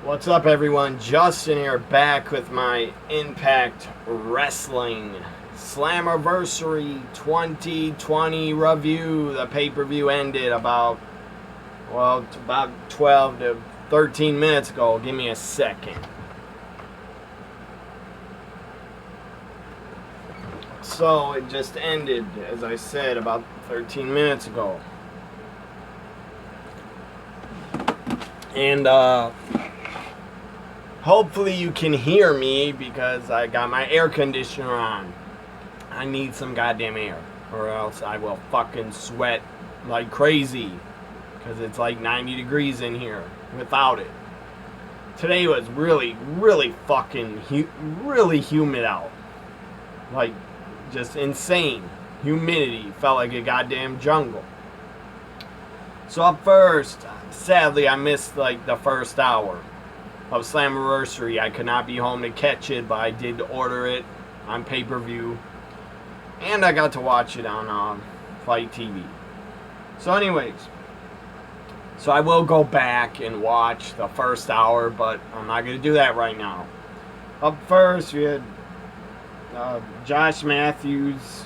What's up, everyone? Justin here, back with my Impact Wrestling Slammiversary 2020 review. The pay-per-view ended about 12 to 13 minutes ago. Give me a second. So it just ended, as I said, about 13 minutes ago. And hopefully you can hear me because I got my air conditioner on. I need some goddamn air, or else I will fucking sweat like crazy because it's like 90 degrees in here without it. Today was really fucking really humid out. Like, just insane. Humidity. Felt like a goddamn jungle. So up first, sadly I missed like the first hour of Slammiversary. I could not be home to catch it, but I did order it on pay-per-view, and I got to watch it on Fight TV. So anyways, so I will go back and watch the first hour, but I'm not going to do that right now. Up first, we had Josh Matthews.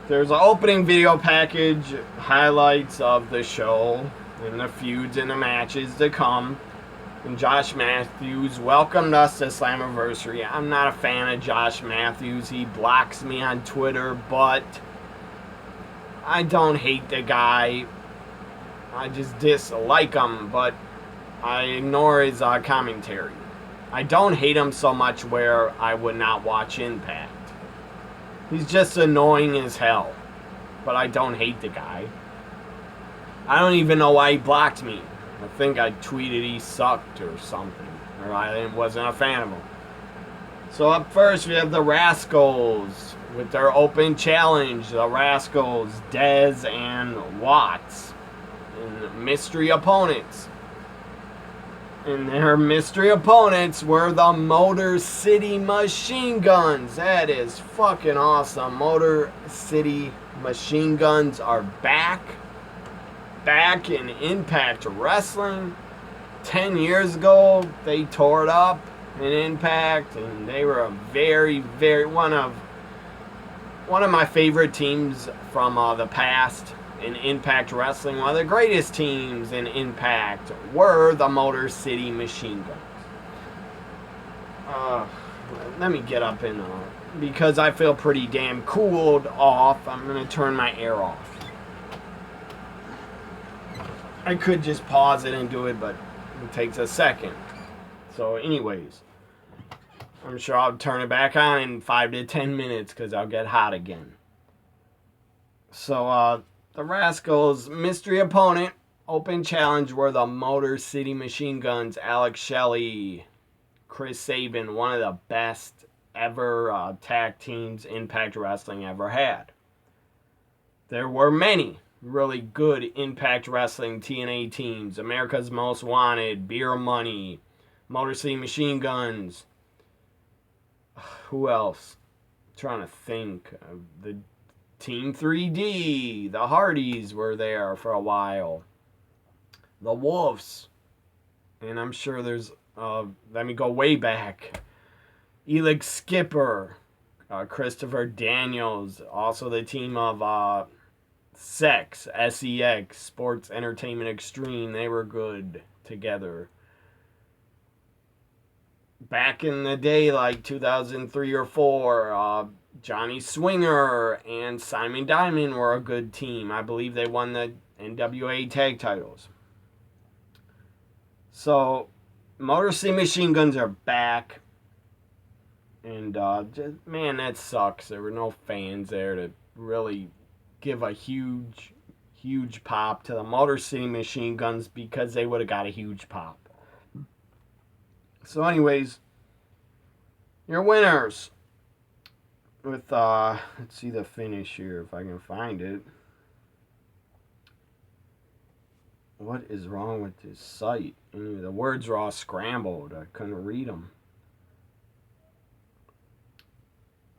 There's an opening video package, highlights of the show, and the feuds and the matches to come. And Josh Matthews welcomed us to Slammiversary. I'm not a fan of Josh Matthews. He blocks me on Twitter, but I don't hate the guy. I just dislike him, but I ignore his commentary. I don't hate him so much where I would not watch Impact. He's just annoying as hell, but I don't hate the guy. I don't even know why he blocked me. I think I tweeted he sucked or something, or I wasn't a fan of him. So up first we have the Rascals with their open challenge. The Rascals, Dez and Watts, and mystery opponents. And their mystery opponents were the Motor City Machine Guns. That is fucking awesome. Motor City Machine Guns are back. Back in Impact Wrestling. 10 years ago, they tore it up in Impact, and they were a very one of my favorite teams from the past in Impact Wrestling. One of the greatest teams in Impact were the Motor City Machine Guns. Let me get up in because I feel pretty damn cooled off. I'm gonna turn my air off. I could just pause it and do it, but it takes a second. So anyways, I'm sure I'll turn it back on in 5 to 10 minutes because I'll get hot again. So the Rascals' mystery opponent, open challenge, were the Motor City Machine Guns. Alex Shelley, Chris Sabin, one of the best ever tag teams Impact Wrestling ever had. There were many really good Impact Wrestling TNA teams. America's Most Wanted, Beer Money, Motor City Machine Guns. Who else? I'm trying to think. The Team 3D, the Hardys were there for a while. The Wolves. And I'm sure there's, let me go way back. Elix Skipper, Christopher Daniels, also the team of Sex, SEX, Sports Entertainment Extreme. They were good together. Back in the day, like 2003 or 4, Johnny Swinger and Simon Diamond were a good team. I believe they won the NWA tag titles. So, Motor City Machine Guns are back. And, man, that sucks. There were no fans there to really give a huge pop to the Motor City Machine Guns because they would have got a huge pop. So anyways, your winners with, let's see the finish here if I can find it. What is wrong with this site? Anyway, the words are all scrambled. I couldn't read them.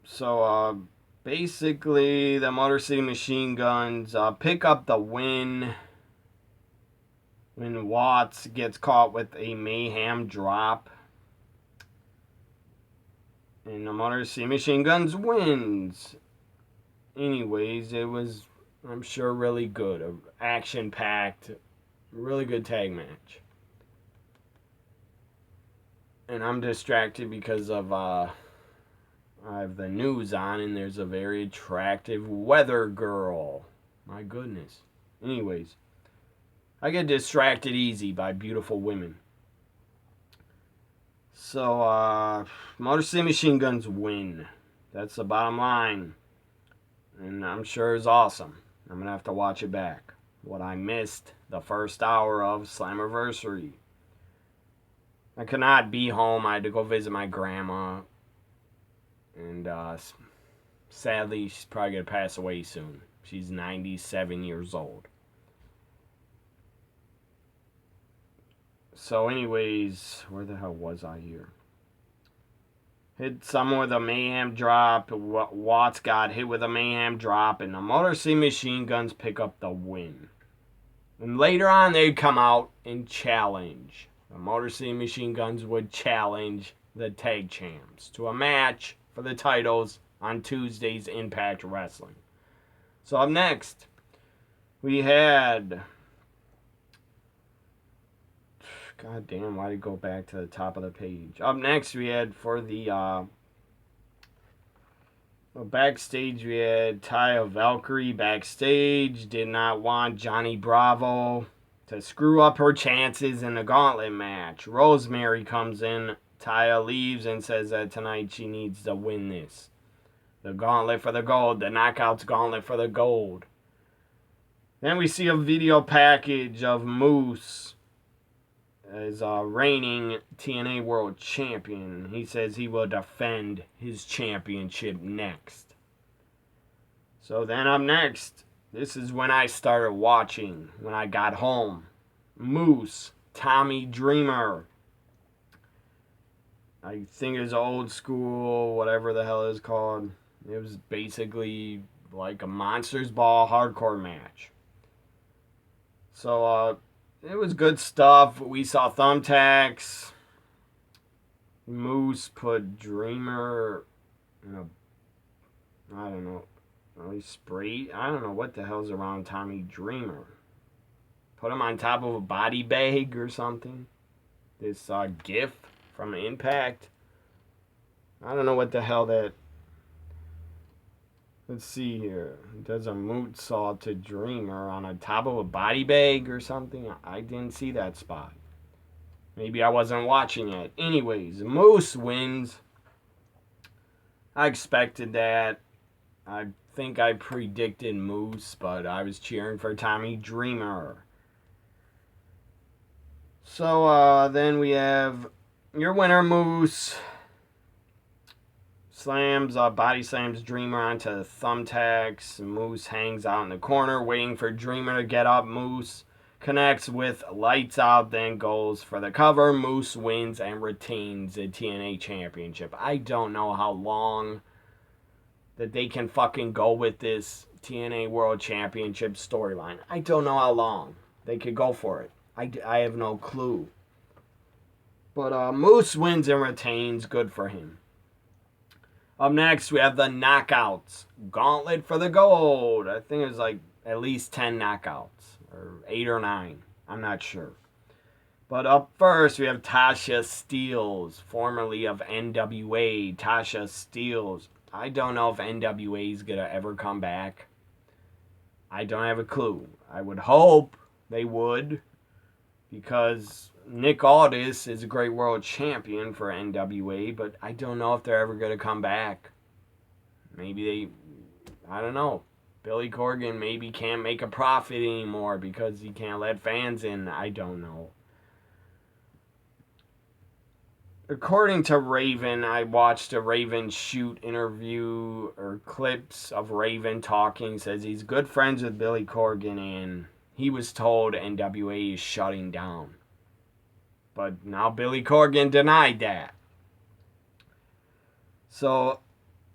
So, basically, the Motor City Machine Guns pick up the win when Watts gets caught with a mayhem drop. And the Motor City Machine Guns wins. Anyways, it was, I'm sure, really good. Action-packed, really good tag match. And I'm distracted because of, I have the news on, and there's a very attractive weather girl. My goodness. Anyways, I get distracted easy by beautiful women. So, Motor City Machine Guns win. That's the bottom line. And I'm sure it's awesome. I'm going to have to watch it back. What I missed the first hour of Slammiversary. I could not be home. I had to go visit my grandma. And sadly, she's probably going to pass away soon. She's 97 years old. So anyways, where the hell was I here? Hit someone with a mayhem drop. Watts got hit with a mayhem drop. And the Motor City Machine Guns pick up the win. And later on, they'd come out and challenge. The Motor City Machine Guns would challenge the tag champs to a match for the titles on Tuesday's Impact Wrestling. So up next, we had... God damn, why did it go back to the top of the page? Up next, we had for the backstage, we had Taya Valkyrie backstage. Did not want Johnny Bravo to screw up her chances in the Gauntlet match. Rosemary comes in. Taya leaves and says that tonight she needs to win this. The Gauntlet for the gold. The Knockouts Gauntlet for the gold. Then we see a video package of Moose as reigning TNA World Champion. He says he will defend his championship next. So then up next, this is when I started watching, when I got home. Moose, Tommy Dreamer. I think it's old school, whatever the hell it's called. It was basically like a Monsters Ball hardcore match. So, it was good stuff. We saw thumbtacks. Moose put Dreamer in a, I don't know, he sprayed, I don't know what the hell's around Tommy Dreamer. Put him on top of a body bag or something. This GIF from Impact. I don't know what the hell that, let's see here. It does a moonsault to Dreamer on the top of a body bag or something. I didn't see that spot. Maybe I wasn't watching it. Anyways, Moose wins. I expected that. I think I predicted Moose, but I was cheering for Tommy Dreamer. So then we have your winner, Moose. Body slams Dreamer onto the thumbtacks. Moose hangs out in the corner waiting for Dreamer to get up. Moose connects with Lights Out, then goes for the cover. Moose wins and retains the TNA Championship. I don't know how long that they can fucking go with this TNA World Championship storyline. I don't know how long they could go for it. I have no clue. But Moose wins and retains. Good for him. Up next, we have the Knockouts Gauntlet for the gold. I think it was like at least 10 knockouts. Or 8 or 9. I'm not sure. But up first, we have Tasha Steels, formerly of NWA. Tasha Steels. I don't know if NWA is going to ever come back. I don't have a clue. I would hope they would, because Nick Aldis is a great world champion for NWA, but I don't know if they're ever going to come back. Maybe I don't know. Billy Corgan maybe can't make a profit anymore because he can't let fans in. I don't know. According to Raven, I watched a Raven shoot interview or clips of Raven talking. Says he's good friends with Billy Corgan and he was told NWA is shutting down. But now Billy Corgan denied that. So,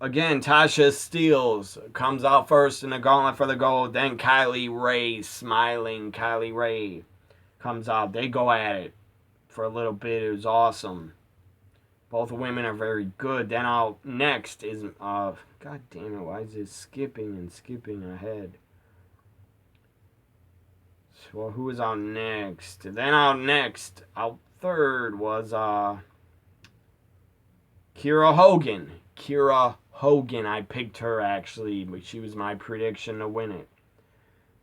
again, Tasha Steels comes out first in the Gauntlet for the gold. Then Kylie Ray, smiling Kylie Ray, comes out. They go at it for a little bit. It was awesome. Both women are very good. Then out next is, God damn it, why is it skipping ahead? Well, who was out next? Then out third was, Kira Hogan. Kira Hogan, I picked her actually, but she was my prediction to win it.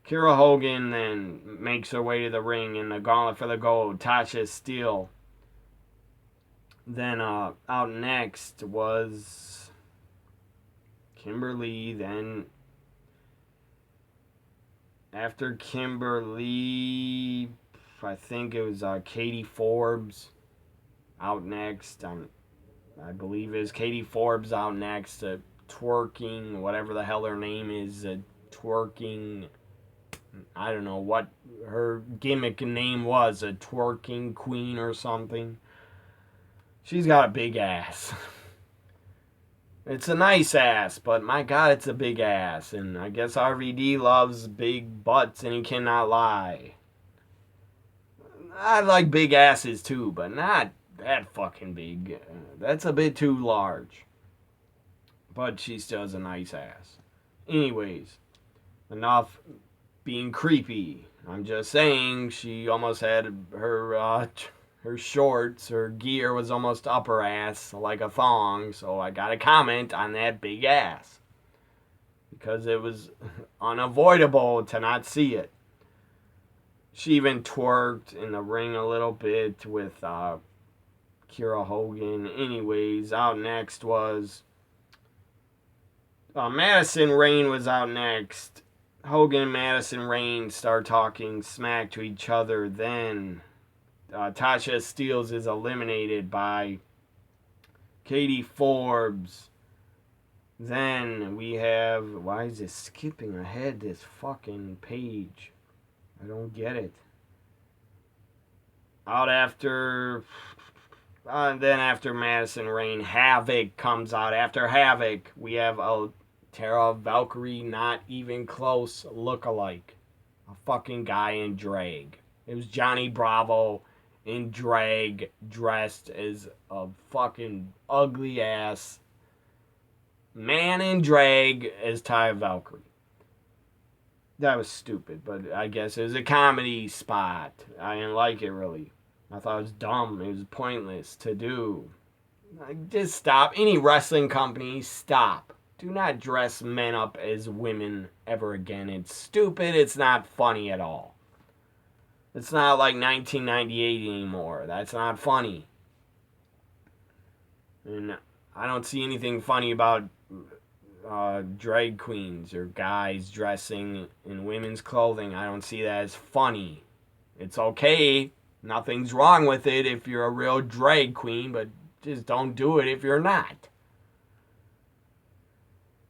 Kira Hogan then makes her way to the ring in the Gauntlet for the Gold. Tasha Steels. Then out next was Kimberly. Then after Kimberly, I think it was Katie Forbes out next. I believe it is Katie Forbes out next. Twerking, whatever the hell her name is. Twerking. I don't know what her gimmick name was. A twerking queen or something. She's got a big ass. It's a nice ass, but my God, it's a big ass. And I guess RVD loves big butts and he cannot lie. I like big asses too, but not that fucking big. That's a bit too large. But she still has a nice ass. Anyways, enough being creepy. I'm just saying she almost had her shorts, her gear was almost up her ass like a thong, so I got to comment on that big ass. Because it was unavoidable to not see it. She even twerked in the ring a little bit with Kira Hogan. Anyways, out next was Madison Rayne was out next. Hogan and Madison Rayne start talking smack to each other. Then Tasha Steels is eliminated by Katie Forbes. Then we have... Why is this skipping ahead, this fucking page? I don't get it. Out after... then after Madison Rayne, Havoc comes out. After Havoc, we have a Tara Valkyrie, not even close, look-alike. A fucking guy in drag. It was Johnny Bravo in drag, dressed as a fucking ugly-ass man in drag as Tara Valkyrie. That was stupid, but I guess it was a comedy spot. I didn't like it, really. I thought it was dumb. It was pointless to do. Just stop. Any wrestling company, stop. Do not dress men up as women ever again. It's stupid. It's not funny at all. It's not like 1998 anymore. That's not funny. And I don't see anything funny about drag queens or guys dressing in women's clothing. I don't see that as funny. It's okay. Nothing's wrong with it if you're a real drag queen, but just don't do it if you're not.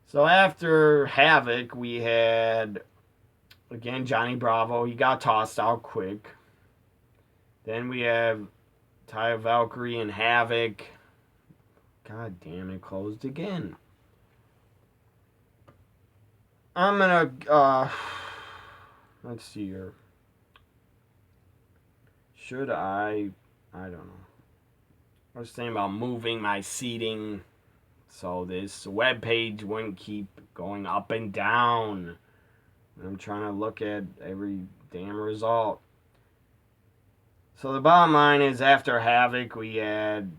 So after Havoc, we had, again, Johnny Bravo. He got tossed out quick. Then we have Taya Valkyrie and Havoc. God damn, it closed again. I'm gonna, let's see here. Should I don't know. I was thinking about moving my seating so this web page wouldn't keep going up and down. I'm trying to look at every damn result. So the bottom line is, after Havoc, we had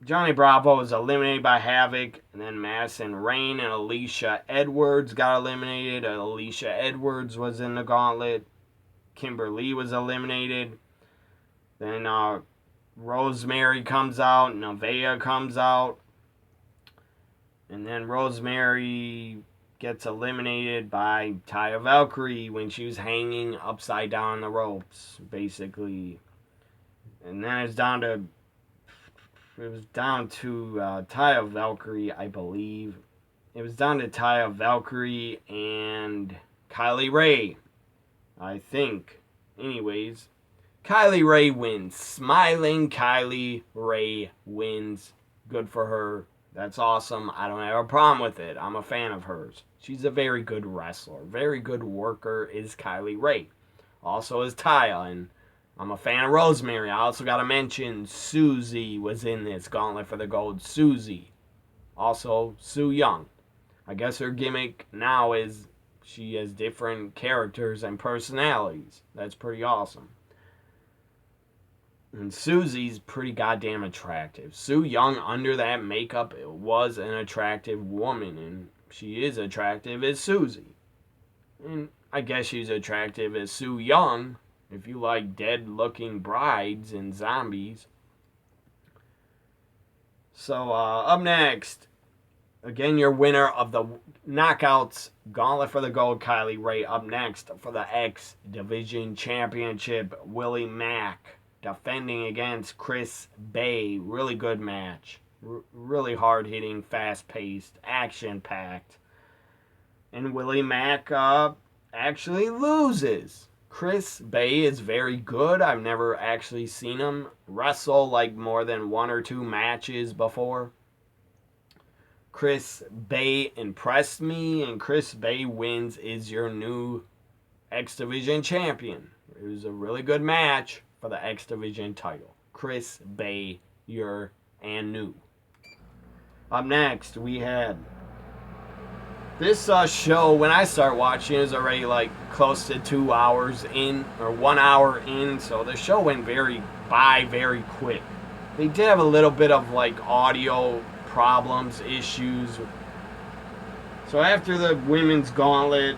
Johnny Bravo was eliminated by Havoc, and then Madison Rayne and Alicia Edwards got eliminated. Alicia Edwards was in the Gauntlet. Kimberly was eliminated. Then Rosemary comes out. Nevaeh comes out. And then Rosemary gets eliminated by Taya Valkyrie when she was hanging upside down on the ropes, basically. And then it was down to Taya Valkyrie, I believe. It was down to Taya Valkyrie and Kylie Rae, I think. Anyways, Kylie Rae wins. Smiling Kylie Rae wins. Good for her. That's awesome. I don't have a problem with it. I'm a fan of hers. She's a very good wrestler. Very good worker is Kylie Rae. Also is Taya, and I'm a fan of Rosemary. I also got to mention Susie was in this Gauntlet for the Gold. Susie. Also, Su Yung. I guess her gimmick now is she has different characters and personalities. That's pretty awesome. And Susie's pretty goddamn attractive. Su Yung, under that makeup, was an attractive woman, and she is attractive as Susie. And I guess she's attractive as Su Yung if you like dead-looking brides and zombies. So, up next, again, your winner of the Knockouts Gauntlet for the Gold, Kylie Ray. Up next for the X Division Championship, Willie Mack defending against Chris Bay. Really good match. Really hard-hitting, fast-paced, action-packed. And Willie Mack actually loses. Chris Bay is very good. I've never actually seen him wrestle like more than 1 or 2 matches before. Chris Bay impressed me, and Chris Bay wins, is your new X Division champion. It was a really good match for the X Division title. Chris Bay, you're and new. Up next, we had this show. When I start watching, it was already like close to 2 hours in, or 1 hour in, so the show went very quick. They did have a little bit of like audio problems, issues. So after the women's gauntlet,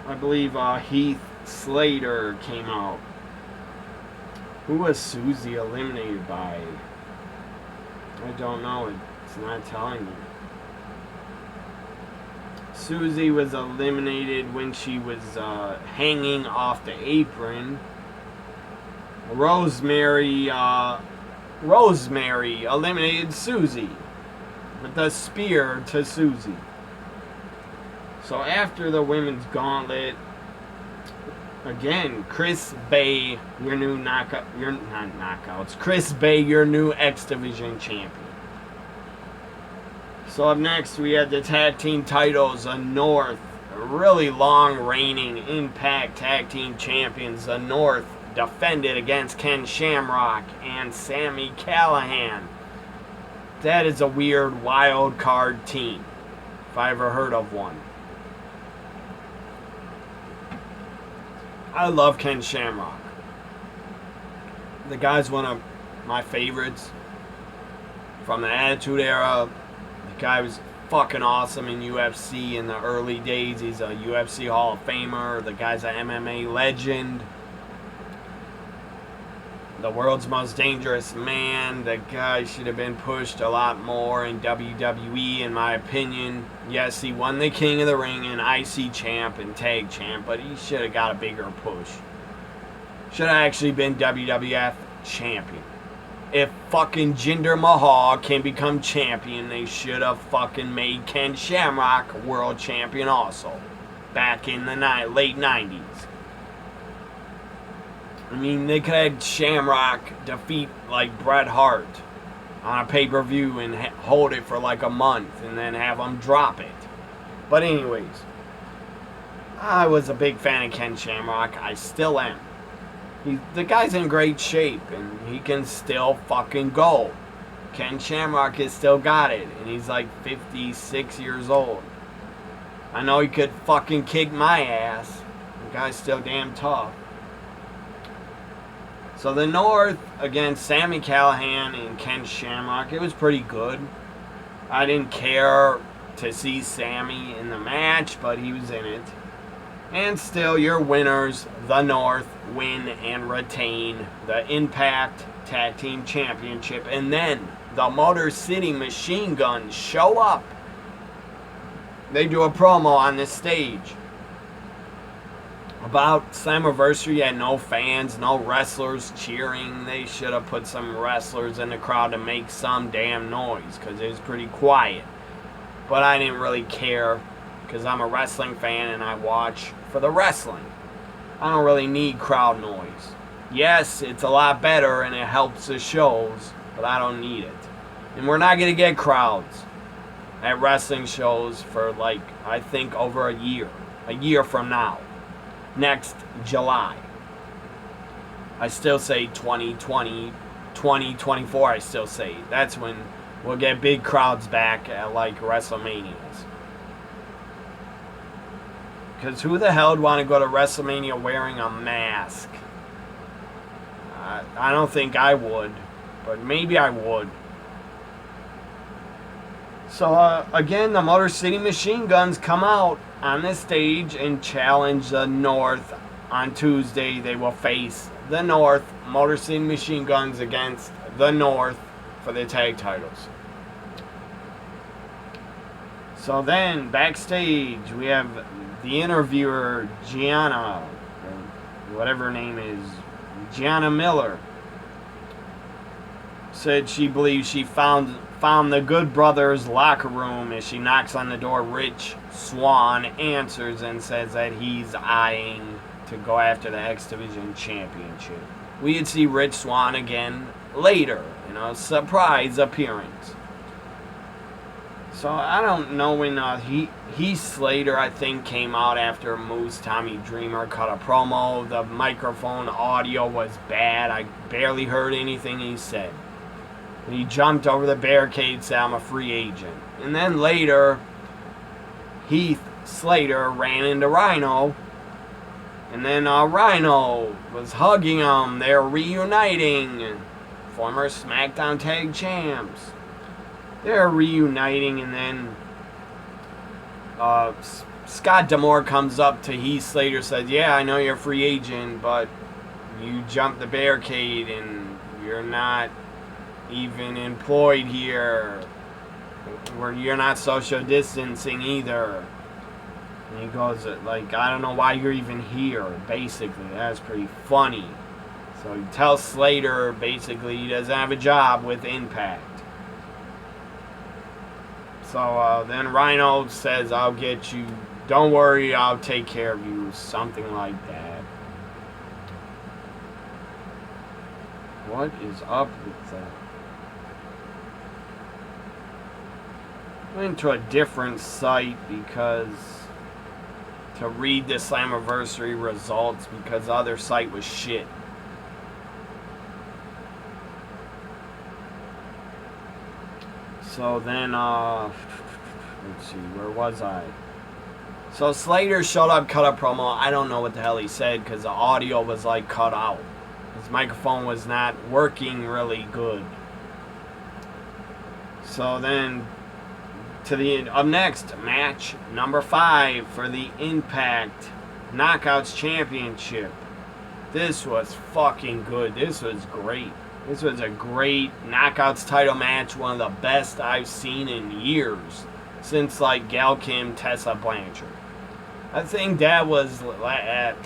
I believe Heath Slater came out. Who was Susie eliminated by? I don't know. It's not telling me. Susie was eliminated when she was hanging off the apron. Rosemary eliminated Susie with the spear to Susie. So after the women's gauntlet, again, Chris Bay, your new knockout, Chris Bay, your new X Division champion. So up next, we had the tag team titles, the North, really long reigning Impact tag team champions. The North defended against Ken Shamrock and Sami Callihan. That is a weird wild card team, if I ever heard of one. I love Ken Shamrock. The guy's one of my favorites from the Attitude Era. The guy was fucking awesome in UFC in the early days. He's a UFC Hall of Famer. The guy's an MMA legend. The world's most dangerous man. The guy should have been pushed a lot more in WWE, in my opinion. Yes, he won the King of the Ring and IC champ and tag champ, but he should have got a bigger push. Should have actually been WWF champion. If fucking Jinder Mahal can become champion, they should have fucking made Ken Shamrock world champion also. Back in the late 90s. I mean, they could have Shamrock defeat, like, Bret Hart on a pay-per-view and hold it for, like, a month and then have him drop it. But anyways, I was a big fan of Ken Shamrock. I still am. The guy's in great shape, and he can still fucking go. Ken Shamrock has still got it, and he's, like, 56 years old. I know he could fucking kick my ass. The guy's still damn tough. So the North against Sami Callihan and Ken Shamrock, it was pretty good. I didn't care to see Sami in the match, but he was in it. And still, your winners, the North, win and retain the Impact Tag Team Championship. And then the Motor City Machine Guns show up. They do a promo on the stage about Slammiversary. Had no fans, no wrestlers cheering. They should have put some wrestlers in the crowd to make some damn noise, because it was pretty quiet. But I didn't really care, because I'm a wrestling fan and I watch for the wrestling. I don't really need crowd noise. Yes, it's a lot better and it helps the shows, but I don't need it. And we're not going to get crowds at wrestling shows for, like, I think over a year from now. Next July. I still say 2020, 2024, I still say. That's when we'll get big crowds back at, like, WrestleManias. Because who the hell would want to go to WrestleMania wearing a mask? I don't think I would, but maybe I would. So, again, the Motor City Machine Guns come out on this stage and challenge the North. On Tuesday, they will face the North, Motor City Machine Guns against the North for the tag titles. So then, backstage, we have the interviewer, Gianna, or whatever her name is, Gianna Miller, said she believes she found the Good Brothers locker room. As she knocks on the door, Rich Swann answers and says that he's eyeing to go after the X Division Championship. We'd see Rich Swann again later, surprise appearance. So I don't know when Heath Slater, I think, came out after Moose Tommy Dreamer cut a promo. The microphone audio was bad. I barely heard anything he said. He jumped over the barricade, said, "I'm a free agent." And then later, Heath Slater ran into Rhino. And then Rhino was hugging him. They're reuniting. Former SmackDown Tag Champs. They're reuniting, and then Scott D'Amore comes up to Heath Slater, says, "Yeah, I know you're a free agent, but you jumped the barricade and you're not even employed here, where you're not social distancing either." And he goes, like, "I don't know why you're even here," basically. That's pretty funny. So he tells Slater, basically, he doesn't have a job with Impact. So then Rhino says, "I'll get you. Don't worry, I'll take care of you." Something like that. What is up with that? Went to a different site to read the Slammiversary results, because the other site was shit. So then, let's see, where was I? So Slater showed up, cut a promo. I don't know what the hell he said, because the audio was, like, cut out. His microphone was not working really good. So then, up next, match number 5 for the Impact Knockouts Championship. This was fucking good. This was great. This was a great Knockouts title match, one of the best I've seen in years, since, like, Gail Kim, Tessa Blanchard. I think that was at,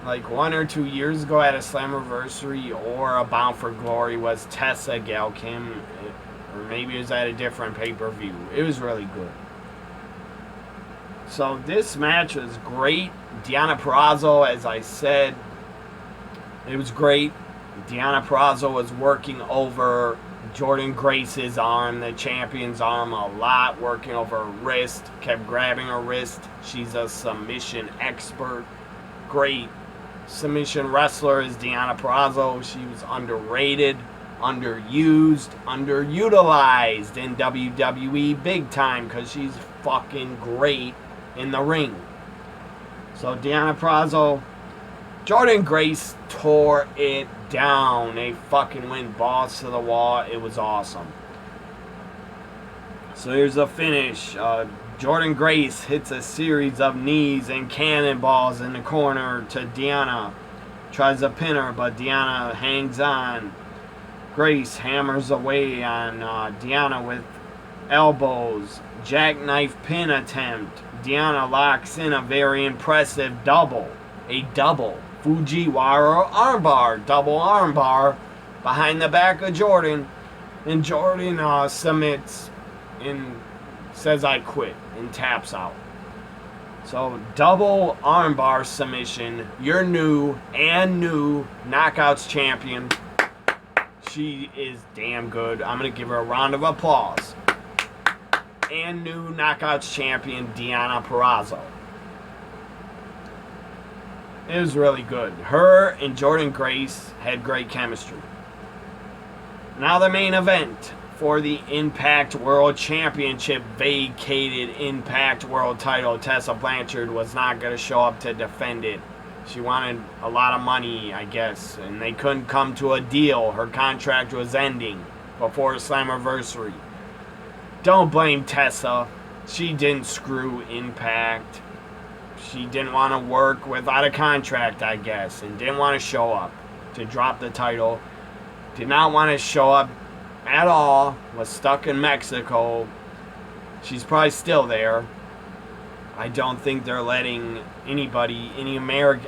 like, 1 or 2 years ago at a Slammiversary or a Bound for Glory, was Tessa, Gail Kim, or maybe it was at a different pay-per-view. It was really good. So this match was great. Deonna Purrazzo, as I said, it was great. Deonna Purrazzo was working over Jordynne Grace's arm, the champion's arm, a lot, working over her wrist, kept grabbing her wrist. She's a submission expert. Great submission wrestler is Deonna Purrazzo. She was underrated, underused, underutilized in WWE big time, because she's fucking great in the ring. So Deonna Purrazzo, Jordynne Grace tore it down. They fucking went balls to the wall. It was awesome. So here's the finish. Jordynne Grace hits a series of knees and cannonballs in the corner to Deonna. Tries to pin her, but Deonna hangs on. Grace hammers away on Deonna with elbows. Jackknife pin attempt. Deonna locks in a very impressive double. A double Fujiwara armbar. Double armbar behind the back of Jordynne. And Jordynne submits and says, "I quit," and taps out. So double armbar submission. Your new Knockouts champion. She is damn good. I'm going to give her a round of applause. And new Knockouts champion, Deonna Purrazzo. It was really good. Her and Jordan Grace had great chemistry. Now the main event for the Impact World Championship vacated Impact World title. Tessa Blanchard was not going to show up to defend it. She wanted a lot of money, I guess, and they couldn't come to a deal. Her contract was ending before Slammiversary. Don't blame Tessa. She didn't screw Impact. She didn't want to work without a contract, I guess, and didn't want to show up to drop the title. Did not want to show up at all. Was stuck in Mexico. She's probably still there. I don't think they're letting anybody,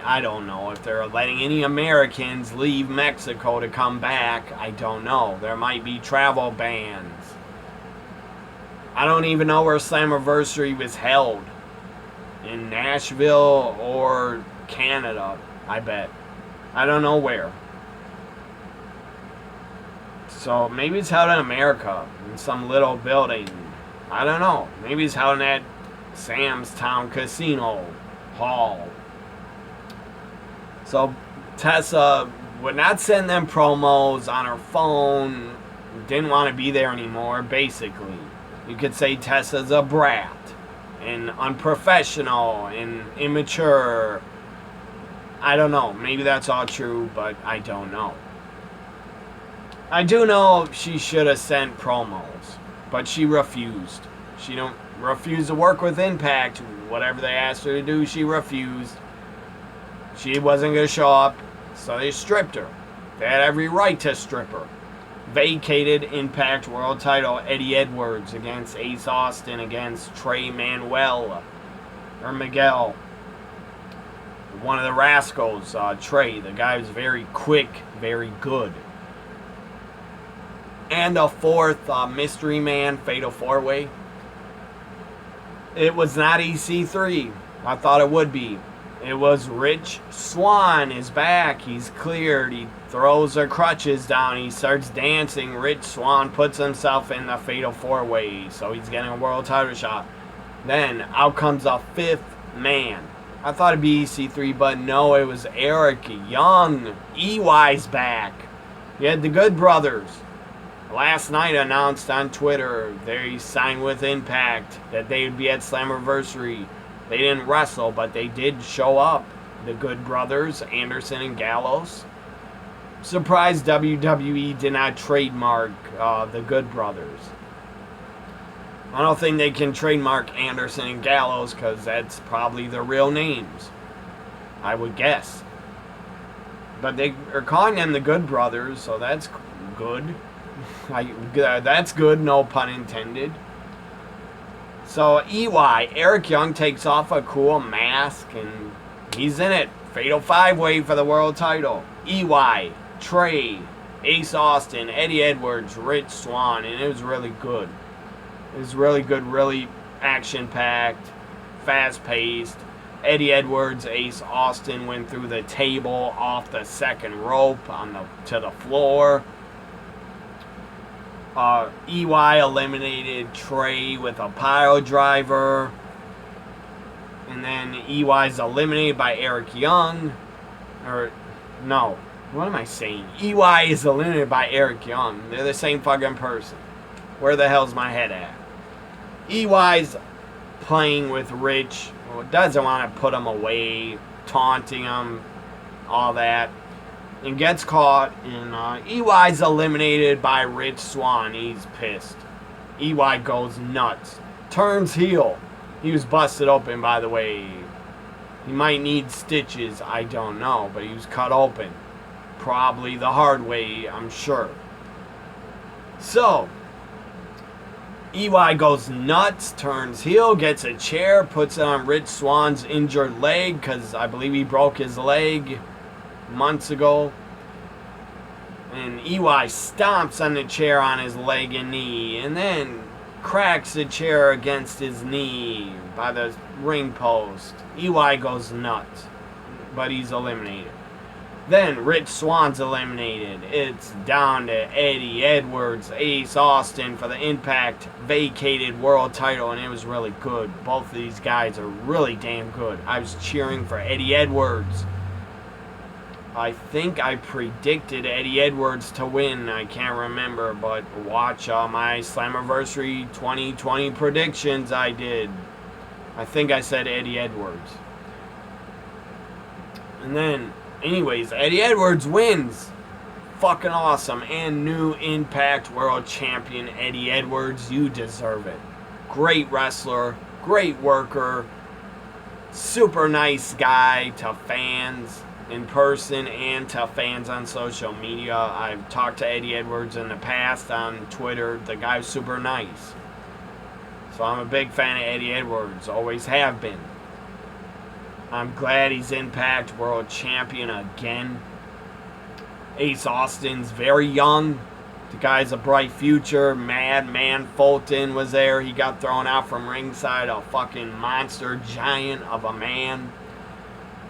I don't know if they're letting any Americans leave Mexico to come back. I don't know. There might be travel bans. I don't even know where Slammiversary was held. In Nashville or Canada, I bet. I don't know where. So maybe it's held in America, in some little building. I don't know. Maybe it's held at Sam's Town Casino Hall. So Tessa would not send them promos on her phone. Didn't want to be there anymore, basically. You could say Tessa's a brat and unprofessional and immature. I don't know. Maybe that's all true, but I don't know. I do know she should have sent promos, but she refused. She refused to work with Impact. Whatever they asked her to do, she refused. She wasn't going to show up, so they stripped her. They had every right to strip her. Vacated Impact World title. Eddie Edwards against Ace Austin against Trey Miguel. One of the Rascals, Trey. The guy was very quick, very good. And a fourth mystery man, fatal four-way. It was not EC3. I thought it would be. It was Rich Swann is back. He's cleared. He throws her crutches down. He starts dancing. Rich Swann puts himself in the fatal four-way. So he's getting a world title shot. Then out comes a fifth man. I thought it'd be EC3, but no, it was Eric Young. EY's back. You had the Good Brothers. Last night announced on Twitter they signed with Impact that they would be at Slammiversary. They didn't wrestle, but they did show up. The Good Brothers, Anderson and Gallows. Surprised WWE did not trademark the Good Brothers. I don't think they can trademark Anderson and Gallows because that's probably their real names, I would guess. But they are calling them the Good Brothers, so that's good. That's good, no pun intended. So EY, Eric Young takes off a cool mask and he's in it. Fatal five-way for the world title. EY, Trey, Ace Austin, Eddie Edwards, Rich Swann, and it was really good. It was really good, really action-packed, fast-paced. Eddie Edwards, Ace Austin went through the table off the second rope to the floor. EY eliminated Trey with a pile driver. And then EY's eliminated by Eric Young. Or, no. What am I saying? EY is eliminated by Eric Young. They're the same fucking person. Where the hell's my head at? EY's playing with Rich. Doesn't want to put him away. Taunting him. All that. And gets caught, and EY's eliminated by Rich Swann. He's pissed. EY goes nuts. Turns heel. He was busted open, by the way. He might need stitches, I don't know, but he was cut open. Probably the hard way, I'm sure. So, EY goes nuts, turns heel, gets a chair, puts it on Rich Swann's injured leg, because I believe he broke his leg months ago. And EY stomps on the chair on his leg and knee, and then cracks the chair against his knee by the ring post. EY goes nuts, but he's eliminated. Then Rich Swann's eliminated. It's down to Eddie Edwards, Ace Austin for the Impact vacated world title, and it was really good. Both of these guys are really damn good. I was cheering for Eddie Edwards. I think I predicted Eddie Edwards to win. I can't remember, but watch my Slammiversary 2020 predictions I did. I think I said Eddie Edwards. And then, anyways, Eddie Edwards wins. Fucking awesome. And new Impact World Champion Eddie Edwards. You deserve it. Great wrestler. Great worker. Super nice guy to fans in person and to fans on social media. I've talked to Eddie Edwards in the past on Twitter. The guy's super nice. So I'm a big fan of Eddie Edwards. Always have been. I'm glad he's Impact World Champion again. Ace Austin's very young. The guy's a bright future. Madman Fulton was there. He got thrown out from ringside. A fucking monster giant of a man.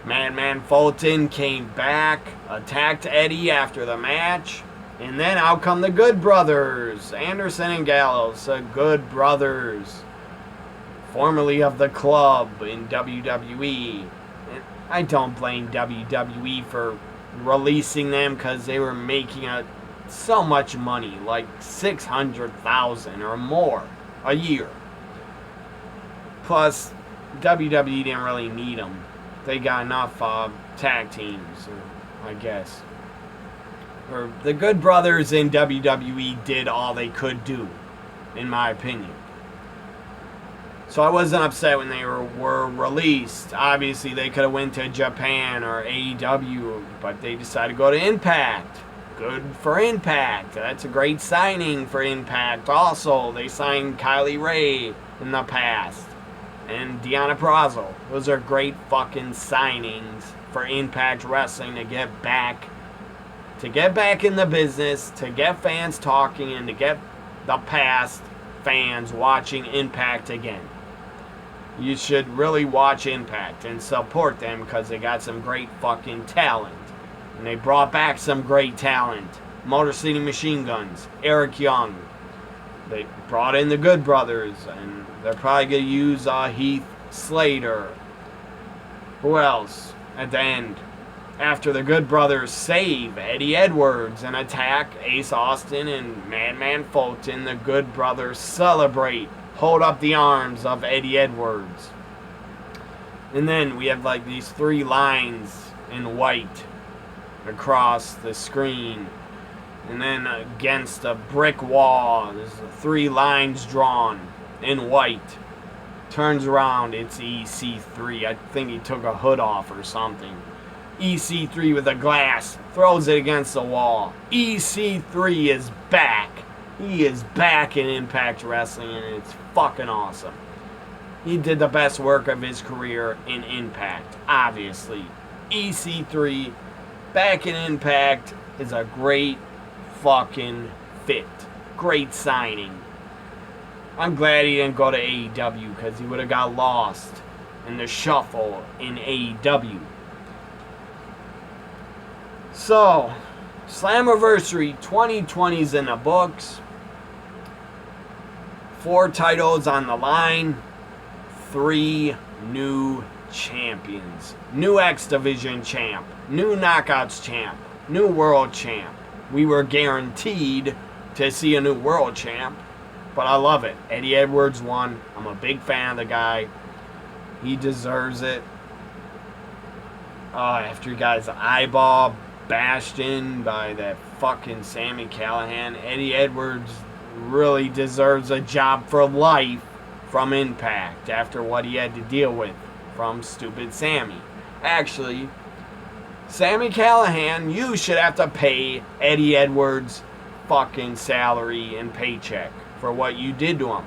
Madman Fulton came back, attacked Eddie after the match, and then out come the Good Brothers, Anderson and Gallows, the Good Brothers, formerly of the Club in WWE. And I don't blame WWE for releasing them because they were making so much money, like $600,000 or more a year. Plus, WWE didn't really need them. They got enough tag teams, I guess. Or the Good Brothers in WWE did all they could do, in my opinion. So I wasn't upset when they were released. Obviously, they could have went to Japan or AEW, but they decided to go to Impact. Good for Impact. That's a great signing for Impact. Also, they signed Kylie Ray in the past. And Deonna Purrazzo. Those are great fucking signings for Impact Wrestling to get back in the business, to get fans talking, and to get the past fans watching Impact again. You should really watch Impact and support them because they got some great fucking talent. And they brought back some great talent. Motor City Machine Guns, Eric Young. They brought in the Good Brothers, and they're probably going to use Heath Slater. Who else? At the end, after the Good Brothers save Eddie Edwards and attack Ace Austin and Madman Fulton, the Good Brothers celebrate, hold up the arms of Eddie Edwards. And then we have like these 3 lines in white across the screen. And then against a brick wall, there's 3 lines drawn in white. Turns around, it's EC3. I think he took a hood off or something. EC3 with a glass, throws it against the wall. EC3 is back. He is back in Impact Wrestling, and it's fucking awesome. He did the best work of his career in Impact, obviously. EC3, back in Impact, is a great fucking fit. Great signing. I'm glad he didn't go to AEW because he would have got lost in the shuffle in AEW. So, Slammiversary 2020's in the books. 4 titles on the line. 3 new champions. New X Division champ. New Knockouts champ. New World champ. We were guaranteed to see a new World champ. But I love it. Eddie Edwards won. I'm a big fan of the guy. He deserves it. After he got his eyeball bashed in by that fucking Sami Callihan, Eddie Edwards really deserves a job for life from Impact after what he had to deal with from stupid Sami. Actually, Sami Callihan, you should have to pay Eddie Edwards fucking salary and paycheck for what you did to him.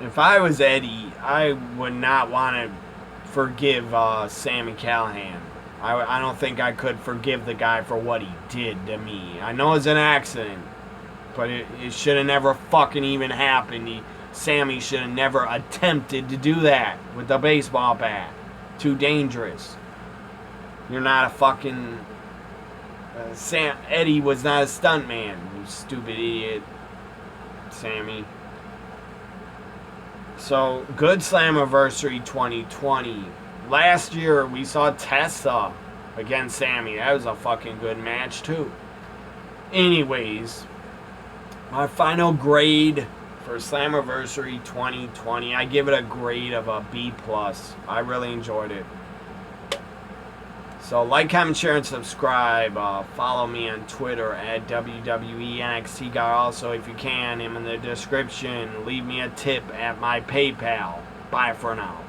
If I was Eddie, I would not want to forgive Sami Callihan. I don't think I could forgive the guy for what he did to me. I know it's an accident, but it should have never fucking even happened. Sami should have never attempted to do that with the baseball bat. Too dangerous. You're not a fucking... Eddie was not a stuntman, you stupid idiot, Sami. So, good Slammiversary 2020. Last year, we saw Tessa against Sammy. That was a fucking good match, too. Anyways, my final grade for Slammiversary 2020, I give it a grade of a B+. I really enjoyed it. So like, comment, share, and subscribe. Follow me on Twitter at WWENXT guy. Also, if you can, I'm in the description. Leave me a tip at my PayPal. Bye for now.